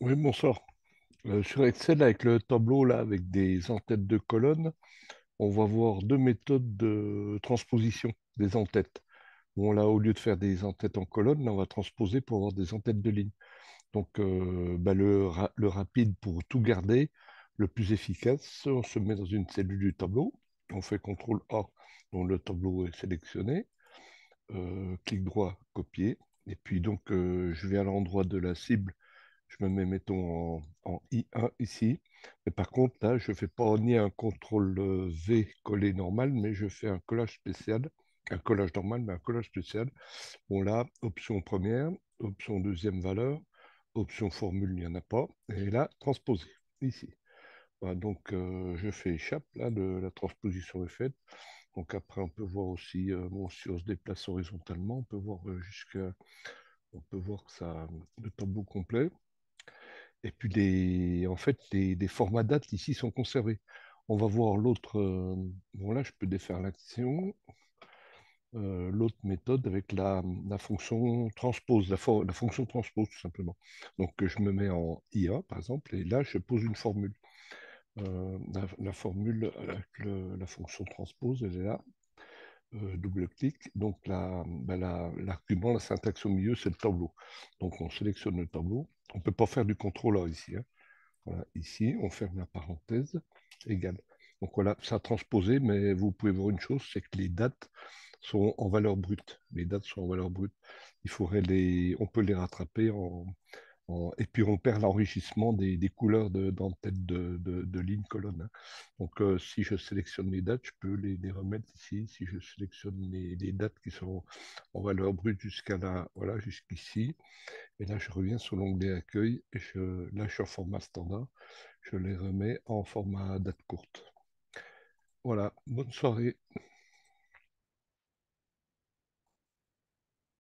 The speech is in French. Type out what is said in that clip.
Oui, bonsoir. Sur Excel, avec le tableau là, avec des entêtes de colonnes, on va voir deux méthodes de transposition des entêtes. Bon, là, au lieu de faire des entêtes en colonne, là, on va transposer pour avoir des entêtes de ligne. Donc, le rapide pour tout garder, le plus efficace, on se met dans une cellule du tableau, on fait CTRL A, donc le tableau est sélectionné, clic droit, copier, et puis donc je vais à l'endroit de la cible. Je me mets, mettons, en I1 ici. Mais par contre, là, je ne fais pas ni un contrôle V collé normal, mais je fais un collage spécial. Un collage normal, mais un collage spécial. Bon, là, option première, option deuxième valeur, option formule, il n'y en a pas. Et là, transposer, ici. Voilà, donc, je fais échappe, là, la transposition est faite. Donc, après, on peut voir aussi, bon, si on se déplace horizontalement, on peut voir on peut voir que ça, le tableau complet. Et puis, en fait, des formats dates ici sont conservés. On va voir l'autre. Bon, là, je peux défaire l'action. L'autre méthode avec la fonction transpose, la fonction transpose, tout simplement. Donc, je me mets en IA, par exemple, et là, je pose une formule. La formule avec la fonction transpose, elle est là. Double-clic. Donc, l'argument, la syntaxe au milieu, c'est le tableau. Donc, on sélectionne le tableau. On ne peut pas faire du contrôle A ici, hein. Voilà, ici, on ferme la parenthèse, égale. Donc voilà, ça a transposé, mais vous pouvez voir une chose, c'est que les dates sont en valeur brute. Les dates sont en valeur brute. On peut les rattraper et puis on perd l'enrichissement des couleurs d'entête de ligne colonne, hein. Donc si je sélectionne les dates, je peux les remettre ici. Si je sélectionne les dates qui sont en valeur brute voilà, jusqu'ici, et là, je reviens sur l'onglet accueil et là, je suis en format standard. Je les remets en format date courte. Voilà, bonne soirée.